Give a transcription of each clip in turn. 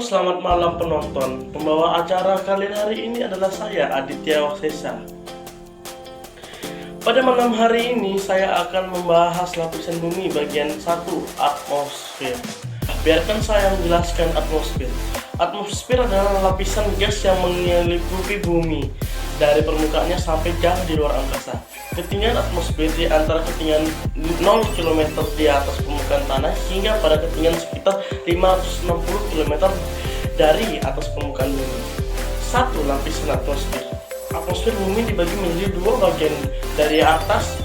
Selamat malam penonton. Pembawa acara kalian hari ini adalah saya, Aditya Waksesa. Pada malam hari ini saya akan membahas lapisan bumi bagian 1, atmosfer. Biarkan saya menjelaskan atmosfer. Atmosfer adalah lapisan gas yang mengeliputi bumi dari permukaannya sampai jauh di luar angkasa. Ketinggian atmosfer di antara ketinggian 0 km di atas permukaan tanah hingga pada ketinggian sekitar 560 km dari atas permukaan bumi. 1. Lapisan atmosfer. Atmosfer bumi dibagi menjadi 2 bagian, dari atas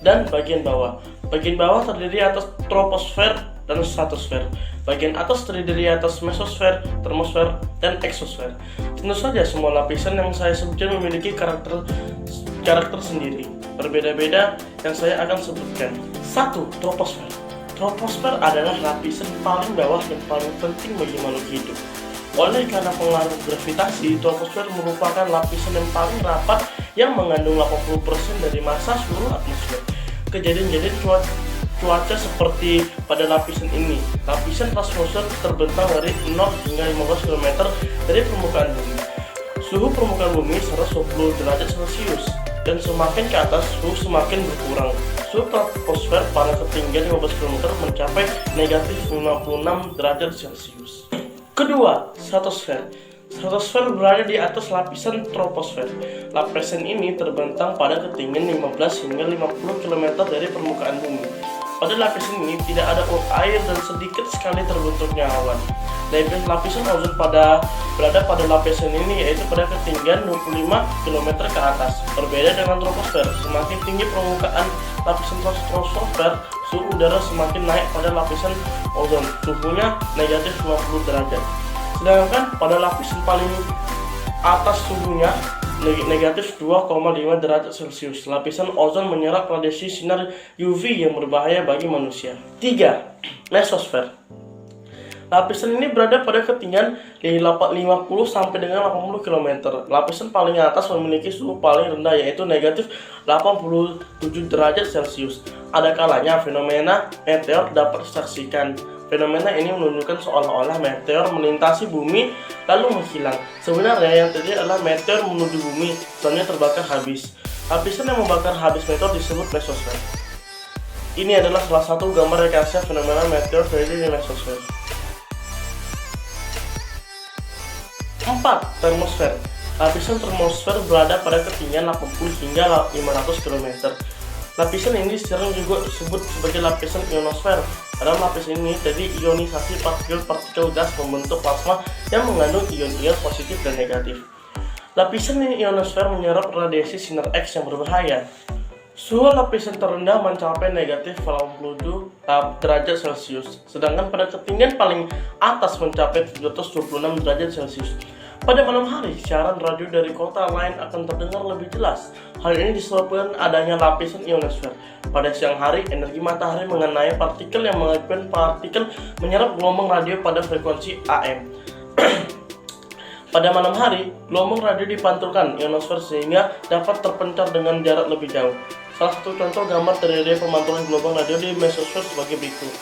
dan bagian bawah. Bagian bawah terdiri atas troposfer dan stratosfer. Bagian atas terdiri atas mesosfer, termosfer, dan eksosfer. Tentu saja semua lapisan yang saya sebutkan memiliki karakter sendiri, berbeda-beda yang saya akan sebutkan. 1. Troposfer. Troposfer adalah lapisan paling bawah yang paling penting bagi makhluk hidup. Oleh karena pengaruh gravitasi, troposfer merupakan lapisan yang paling rapat yang mengandung 80% dari massa seluruh atmosfer. Kejadian-kejadian cuaca seperti pada lapisan ini. Lapisan stratosfer terbentang dari 0 hingga 15 km dari permukaan bumi. Suhu permukaan bumi 120 derajat Celcius, dan semakin ke atas suhu semakin berkurang. Suhu troposfer pada ketinggian 15 km mencapai negatif 56 derajat Celcius. Kedua, stratosfer. Stratosfer berada di atas lapisan troposfer. Lapisan ini terbentang pada ketinggian 15 hingga 50 km dari permukaan bumi. Pada lapisan ini tidak ada uap air dan sedikit sekali terbentuknya awan. Lapisan ozon berada pada lapisan ini, yaitu pada ketinggian 25 km ke atas. Berbeda dengan troposfer, semakin tinggi permukaan lapisan stratosfer, suhu udara semakin naik pada lapisan ozon, suhunya negatif 50 derajat. Sedangkan pada lapisan paling atas suhunya negatif 2,5 derajat Celcius. Lapisan ozon menyerap radiasi sinar UV yang berbahaya bagi manusia. 3. Mesosfer. Lapisan ini berada pada ketinggian 50 sampai dengan 80 km. Lapisan paling atas memiliki suhu paling rendah, yaitu negatif 87 derajat Celcius. Ada kalanya fenomena meteor dapat disaksikan. Fenomena ini menunjukkan seolah-olah meteor melintasi bumi lalu menghilang. Sebenarnya yang terjadi adalah meteor menuju bumi, setelahnya terbakar habis. Lapisan yang membakar habis meteor disebut mesosfer. Ini adalah salah satu gambar rekayasa fenomena meteor terjadi di mesosfer. 4. Termosfer. Lapisan termosfer berada pada ketinggian 80 hingga 500 km. Lapisan ini sering juga disebut sebagai lapisan ionosfer. Dalam lapisan ini terjadi ionisasi partikel gas membentuk plasma yang mengandung ion-ion positif dan negatif. Lapisan ionosfer menyerap radiasi sinar X yang berbahaya. Suhu lapisan terendah mencapai negatif 82 derajat Celcius, sedangkan pada ketinggian paling atas mencapai 726 derajat Celcius. Pada malam hari, siaran radio dari kota lain akan terdengar lebih jelas. Hal ini disebabkan adanya lapisan ionosfer. Pada siang hari, energi matahari mengenai partikel yang mengakibatkan partikel menyerap gelombang radio pada frekuensi AM. Pada malam hari, gelombang radio dipantulkan ionosfer sehingga dapat terpencar dengan jarak lebih jauh. Salah satu contoh gambar terjadi pemantulan gelombang radio di mesosfer sebagai berikut.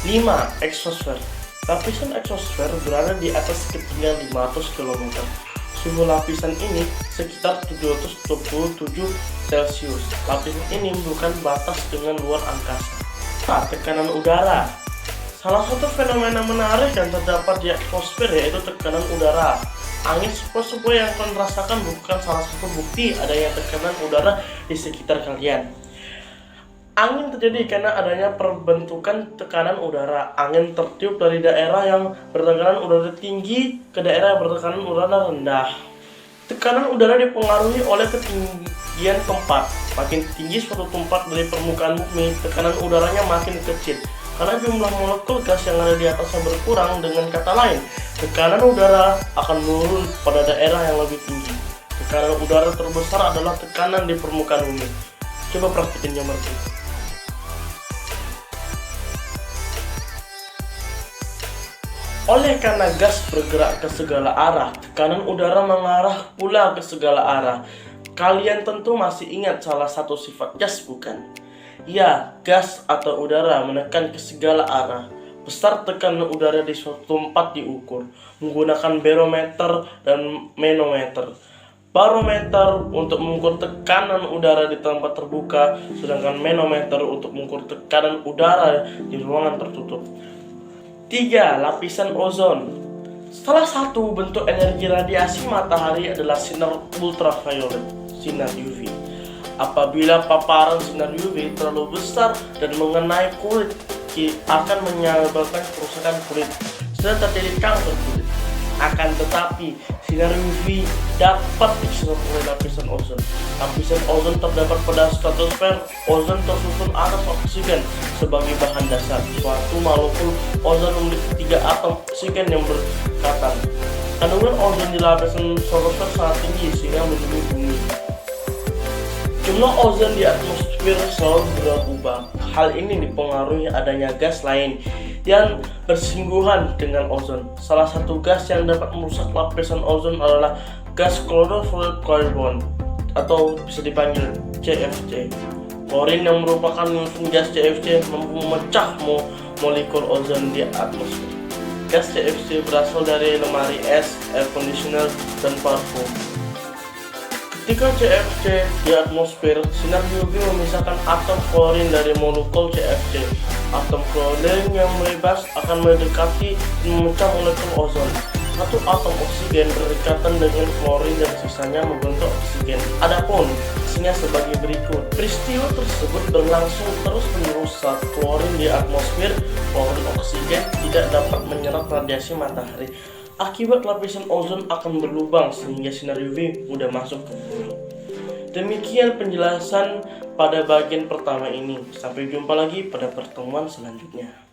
5. Eksosfer. Lapisan eksosfer berada di atas ketinggian 500 km. Suhu lapisan ini sekitar 727 Celcius. Lapisan ini bukan batas dengan luar angkasa. Tekanan udara. Salah satu fenomena menarik yang terdapat di eksosfer yaitu tekanan udara. Angin sepoi-sepoi yang kalian rasakan bukan salah satu bukti adanya tekanan udara di sekitar kalian. Angin terjadi karena adanya perbentukan tekanan udara. Angin tertiup dari daerah yang bertekanan udara tinggi ke daerah yang bertekanan udara rendah. Tekanan udara dipengaruhi oleh ketinggian tempat. Makin tinggi suatu tempat dari permukaan bumi, tekanan udaranya makin kecil. Karena jumlah molekul gas yang ada di atasnya berkurang, dengan kata lain, tekanan udara akan menurun pada daerah yang lebih tinggi. Tekanan udara terbesar adalah tekanan di permukaan bumi. Coba praktikin gambar ini. Oleh karena gas bergerak ke segala arah, tekanan udara mengarah pula ke segala arah. Kalian tentu masih ingat salah satu sifat gas, bukan? Ya, gas atau udara menekan ke segala arah. Besar tekanan udara di suatu tempat diukur menggunakan barometer dan manometer. Barometer untuk mengukur tekanan udara di tempat terbuka, sedangkan manometer untuk mengukur tekanan udara di ruangan tertutup. 3. Lapisan ozon. Salah satu bentuk energi radiasi matahari adalah sinar ultraviolet, sinar UV. Apabila paparan sinar UV terlalu besar dan mengenai kulit, akan menyebabkan kerusakan kulit serta terjadi kanker kulit. Akan tetapi, sinar UV dapat diserap oleh lapisan ozon. Lapisan ozon terdapat pada stratosfer. Ozon tersusun atas oksigen sebagai bahan dasar. Suatu molekul ozon memiliki 3 atom oksigen yang berdekatan. Kandungan ozon di lapisan stratosfer sangat tinggi sehingga melindungi bumi. Jumlah ozon di atmosfer selalu berubah. Hal ini dipengaruhi adanya gas lain yang bersinggungan dengan ozon. Salah satu gas yang dapat merusak lapisan ozon adalah gas chlorofluorocarbon atau bisa dipanggil CFC. Klorin yang merupakan gas CFC mampu memecah molekul ozon di atmosfer. Gas CFC berasal dari lemari es, air conditioner, dan parfum. Ketika CFC di atmosfer, sinar UV memisahkan atom klorin dari molekul CFC. Atom klorin yang bebas akan mendekati dan memecah molekul ozon. Satu atom oksigen berdekatan dengan klorin dan sisanya membentuk oksigen. Adapun hasilnya sebagai berikut. Peristiwa tersebut berlangsung terus-menerus saat klorin di atmosfer, klorin oksigen tidak dapat menyerap radiasi matahari. Akibat lapisan ozon akan berlubang sehingga sinar UV mudah masuk ke bumi. Demikian penjelasan pada bagian pertama ini. Sampai jumpa lagi pada pertemuan selanjutnya.